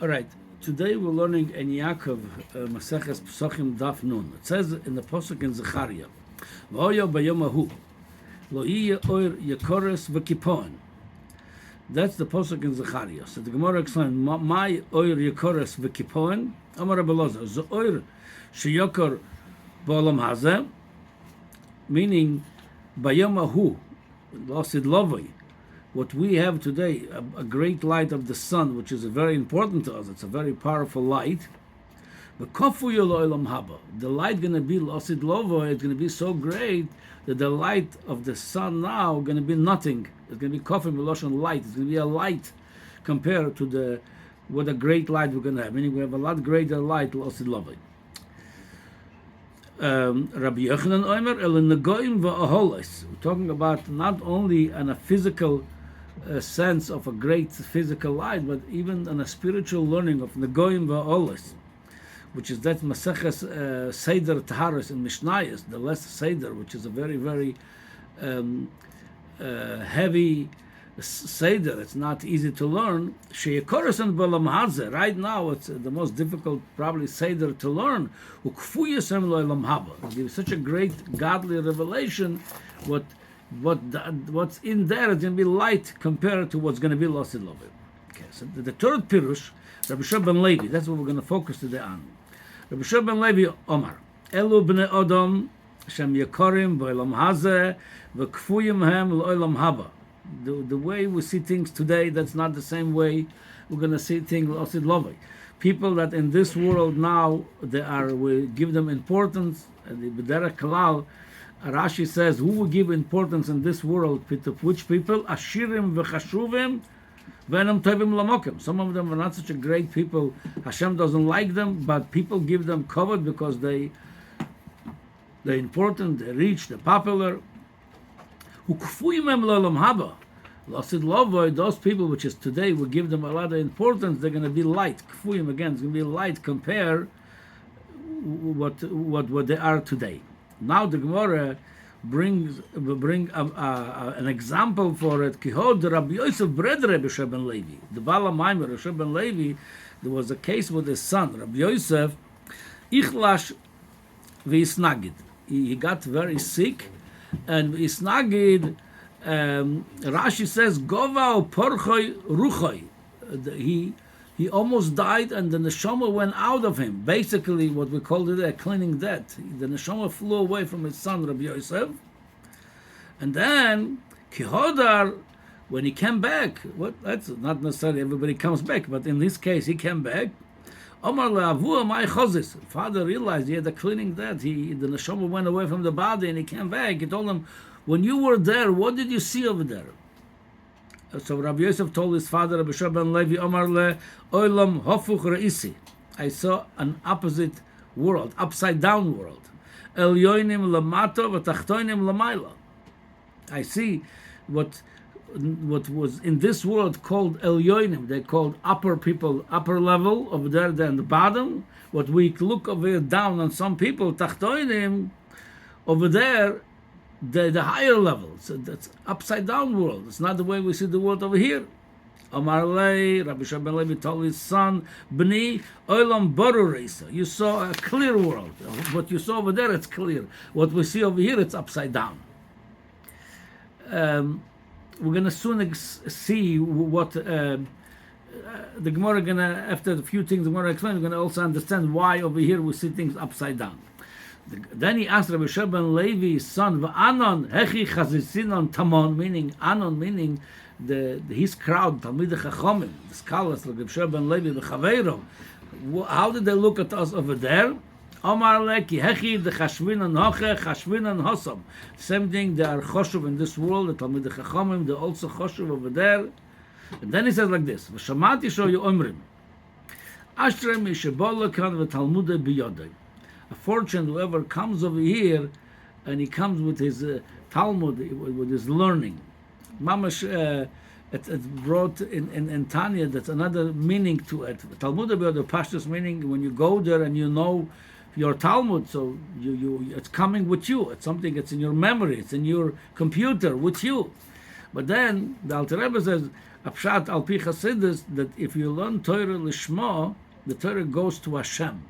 All right. Today we're learning Ein Yaakov Maseches Pesachim Daf Nun. It says in the pasuk in Zechariah, "V'oyo bayom hahu lo yeh oir yakores v'kipon." That's the pasuk in Zechariah. So the Gemara explains, "My oir yakores v'kipon." Amar Rabbi Elazar, "The oir sheyakor ba'olam hazeh," meaning bayom hahu lasid lovei. What we have today, a great light of the sun, which is very important to us. It's a very powerful light. But the light going to be losid lovo. It's going to be so great that the light of the sun now going to be nothing. It's going to be kofu miloshan light. It's going to be a light compared to what a great light we're going to have. Meaning we have a lot greater light losid lovo. Rabbi Yochanan Omer el negoim va'aholos. We're talking about not only on a physical sense of a great physical light, but even on a spiritual learning of negoim va'aholos, which is that Maseches Seder Taharos in Mishnayos, the less Seder, which is a very, very heavy Seder. It's not easy to learn. Sheyekoros and B'olam hazeh. Right now, it's the most difficult, probably Seder to learn. Ukfuyasem lo'olam haba. It gives such a great godly revelation. What's in there is going to be light compared to what's going to be lost in love. Okay, so the third pirush, Rabbi Shiur ben Levi. That's what we're going to focus today on. Rabbi Shiur ben Levi Omar, Elu bnei Adam shem yakorim b'olam hazeh v'kfuyim hem lo'olam haba. The way we see things today, that's not the same way we're going to see things losid lovei. People that in this world now, we give them importance. And the B'derech Kalal, Rashi says, who will give importance in this world? To which people? Ashirim v'chashuvim v'enam tovim lamokim. Some of them are not such a great people. Hashem doesn't like them, but people give them covet because they're important, they're rich, they're popular. Ukfuyim lo'olam haba. Losid lovoi, those people which is today, we give them a lot of importance, they're going to be light. Kfuyim, again, it's going to be light compare what they are today. Now the Gemara bring an example for it. Kihod Rabbi Yosef bred Rabbi Shiur ben Levi. The Bala Maimer, Rabbi Shiur ben Levi, there was a case with his son, Rabbi Yosef, Ichlash v'isnagid. He got very sick, and isnagid, Rashi says, Gova porchoi ruchoi. He almost died, and the neshama went out of him. Basically, what we call today a cleaning death. The neshama flew away from his son, Rabbi Yosef. And then, Kihodar, when he came back, that's not necessarily everybody comes back, but in this case, he came back. Omar le'avua my chozis. Father realized he had a cleaning death. The neshama went away from the body, and he came back. He told him, when you were there, what did you see over there? So Rabbi Yosef told his father, Rabbi Shiur ben Levi, Omar le oilam hofuch reisi. I saw an opposite world, upside down world. El yoinim lamato v'tachtoinim lamayla. I see what was in this world called El yoinim. They called upper people, upper level over there, than the bottom. What we look over here down on some people, tachtoinim, over there, the higher level. So that's upside down world. It's not the way we see the world over here. Amar lei, Rabbi Shiur ben Levi told his son, Bni oilam baru reisa. You saw a clear world. What you saw over there, it's clear. What we see over here, it's upside down. We're going to soon see what the Gemara gonna, after a few things the Gemara explain, we're going to also understand why over here we see things upside down. Then he asked Rabbi Shiur ben Levi's son, "V'anon hechi chazisinon tamon," meaning Anon, meaning his crowd, Talmidei Chachamim, the scholars, like Rabbi Shiur ben Levi, the Chaveiro. How did they look at us over there? Omar leki hechi the chashvinon hoche chashvinon hosam. Same thing. They are choshuv in this world. The Talmidei Chachamim, they also choshuv over there. And then he says like this: "V'shamati shoyu omrim, ashrei mi shebol lekan v'talmudei biyodei." A fortune whoever comes over here, and he comes with his Talmud, with his learning. Mamash, it's brought in Tanya. That's another meaning to it. Talmud, the Pashtus meaning when you go there and you know your Talmud, so it's coming with you. It's something. It's in your memory. It's in your computer with you. But then the Alter Rebbe says Apshat al pi Chassidus, that if you learn Torah lishma, the Torah goes to Hashem.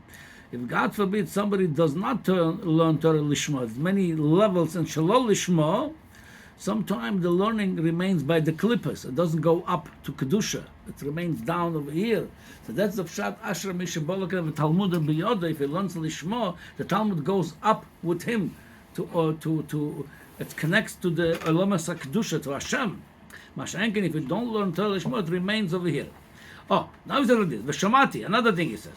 If God forbid somebody does not learn Torah lishma, there's many levels in shalol lishma. Sometimes the learning remains by the clippers. It doesn't go up to kedusha. It remains down over here. So that's the pshat ashra mishabolak of Talmud and biyoda. If he learns lishma, the Talmud goes up with him to it connects to the olamas kedusha, to Hashem. Mashenkin, if you don't learn Torah lishma, it remains over here. Oh, now he's already this. V'shamati, another thing he says.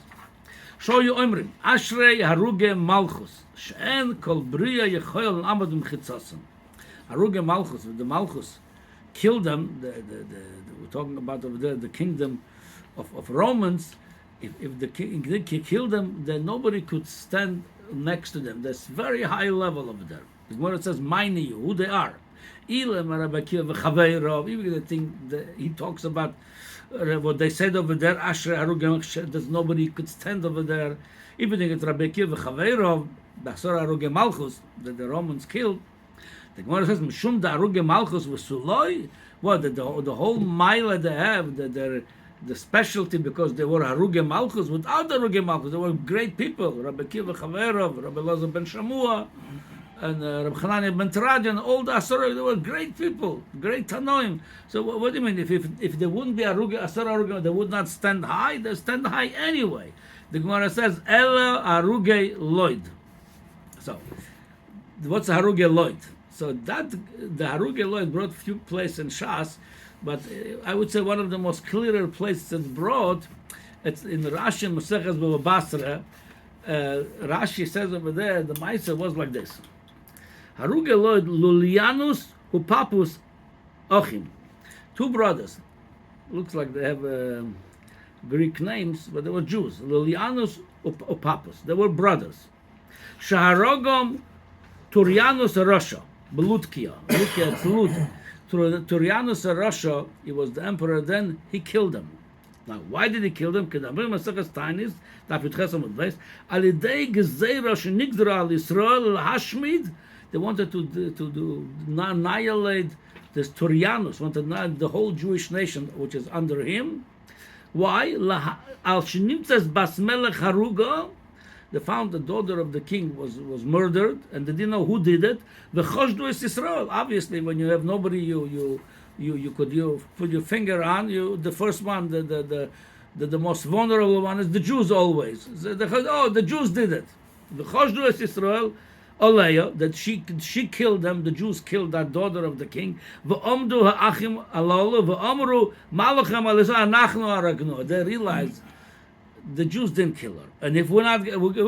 Show you omrim ashrei haruge malchus she'en kol bria yechoyel amad m'chitzasim. Haruge Malchus, the Malchus killed them. We're talking about over there the kingdom of Romans. If the king killed them, then nobody could stand next to them. There's very high level over there. The Gemara says, "Mine you who they are." Even the thing that he talks about what they said over there. Asher Haruge, there's nobody could stand over there. Even if it's Rabbi Akiva v'chaveirov, Basar Haruge Malchus that the Romans killed. The Gemara says, "Mishum da aruge malchus v'suloi." What the whole mile they have, the specialty because they were aruge malchus. Without aruge malchus, they were great people. Rabbi Akiva Chaverov, Rabbi Elazar ben Shamua, and Rabbi Hanania ben Teradian, all the Asura, they were great people, great Tanoim. So what do you mean? If they wouldn't be aruge Asura aruge, they would not stand high. They stand high anyway. The Gemara says, "Ela aruge loid." So what's aruge loid? So that the Haruge Eloy brought few places in Shas, but I would say one of the most clearer places it's brought, it's in Rashi and Maseches Bava Basra. Rashi says over there, the Maisa was like this. Haruge Eloy Lulianus Upapus Ochim. Two brothers. Looks like they have Greek names, but they were Jews. Lulianus Upapus. They were brothers. Shaharogom Turianus Russia. Belutkia, it's Lut. Turianus of Russia, he was the emperor then, he killed them. Now, why did he kill them? Because they wanted to annihilate this Turianus, wanted to annihilate the whole Jewish nation, which is under him. Why? They found the daughter of the king was murdered, and they didn't know who did it. The Choshdu is Israel. Obviously, when you have nobody, you could put your finger on. The first one, the most vulnerable one is the Jews always. The Jews did it. The Choshdu is Israel. Oleya, that she killed them. The Jews killed that daughter of the king. V'omdu ha'achim alalu v'omru malachem alisa anachnu aragnu. They realized the Jews didn't kill her, and if we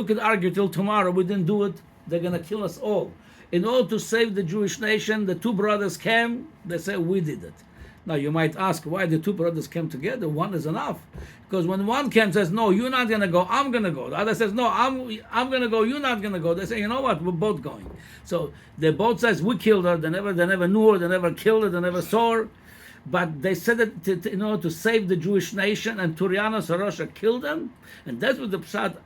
could argue till tomorrow we didn't do it, they're going to kill us all. In order to save the Jewish nation, the two brothers came. They said we did it. Now you might ask why the two brothers came together. One is enough, because when one came says no, you're not going to go, I'm going to go. The other says no, I'm going to go, you're not going to go. They say, you know what, we're both going. So they both says we killed her. They never knew her. They never killed her. They never saw her. But they said it in order to save the Jewish nation, and Turianus Harosha killed them, and that's what the Pshat,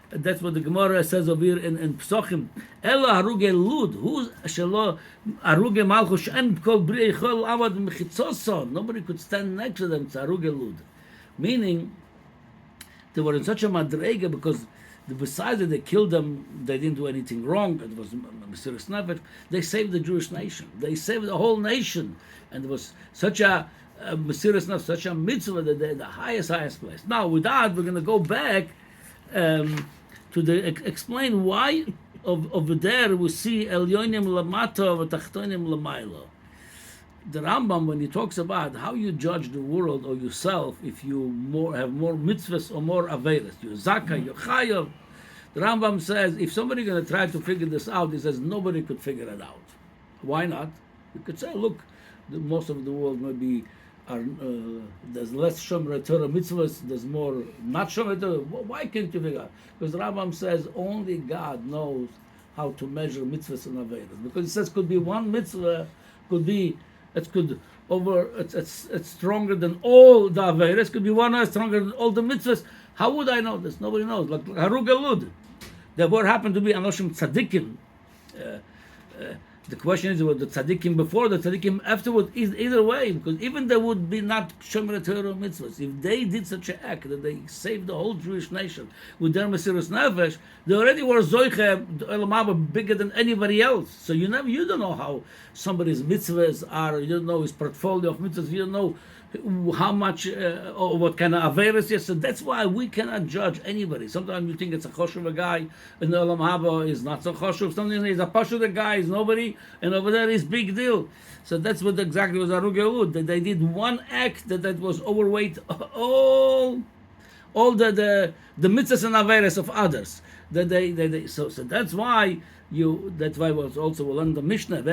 that's what the Gemara says over here in Psochim. Ela haruge lud, who's shelo haruge malchus and kol bri chol avad mechitzoson. Nobody could stand next to them. It's haruge lud, meaning they were in such a madrega because besides that they killed them, they didn't do anything wrong. It was Mesiras Nefesh. They saved the Jewish nation. They saved the whole nation. And there was such a Mesiras Nefesh, such a mitzvah that they're the highest place. Now, with that, we're going to go back to explain why over there we see Elyonim Lamata v'Tachtonim Lamaylo. The Rambam, when he talks about how you judge the world or yourself, if you have more mitzvahs or more averas, you're zakah, you're chayav. The Rambam says if somebody's going to try to figure this out, he says nobody could figure it out. Why not? You could say, look, most of the world maybe there's less Shomer Torah mitzvahs, there's more not Shomer Torah. Why can't you figure out? Because the Rambam says only God knows how to measure mitzvahs and averas. Because he says could be one mitzvah, it's stronger than all the averas. Could be one stronger than all the mitzvahs. How would I know this? Nobody knows. Like Harug Elud. There were happened to be Anoshim Tsadikim. The question is about the tzadikim before, the tzadikim afterward. Is either way, because even they would be not shomer Torah mitzvahs. If they did such an act that they saved the whole Jewish nation with their mesiras nefesh, they already were zoiche olam haba bigger than anybody else. So you don't know how somebody's mitzvahs are. You don't know his portfolio of mitzvahs. You don't know how much or what kind of averis. Yes, so that's why we cannot judge anybody. Sometimes you think it's a choshev guy, and the olam haba is not so choshev. Sometimes he's a pashuv guy, is nobody, and over there is big deal. So that's what exactly was Arugeh that they did one act that was overweight all the mitzvahs and averis of others. That they so that's why. That's why was also we'll learn the Mishnah.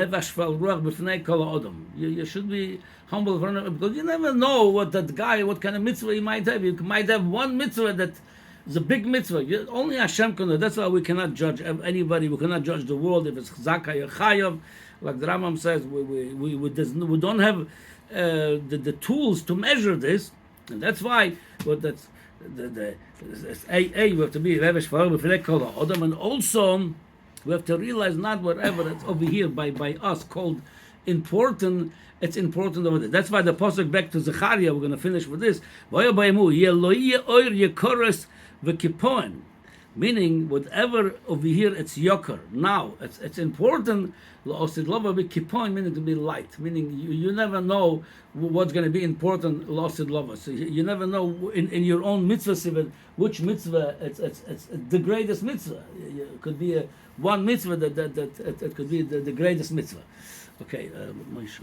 You should be humble for him, because you never know what that guy, what kind of mitzvah he might have. You might have one mitzvah that is a big mitzvah. Only Hashem can know. That's why we cannot judge anybody. We cannot judge the world if it's Zakay or Chayav. Like the Rambam says, we don't have the tools to measure this, and that's why what that's we have to be and also. We have to realize not whatever that's over here by us called important, it's important over there. That's why the pasuk back to Zechariah, we're going to finish with this. Meaning, whatever over here, it's yoker. Now, it's important, meaning to be light. Meaning, you never know what's going to be important, losid lova. So you never know in your own mitzvah, which mitzvah, it's the greatest mitzvah. It could be one mitzvah that could be the greatest mitzvah. Okay, Moshe.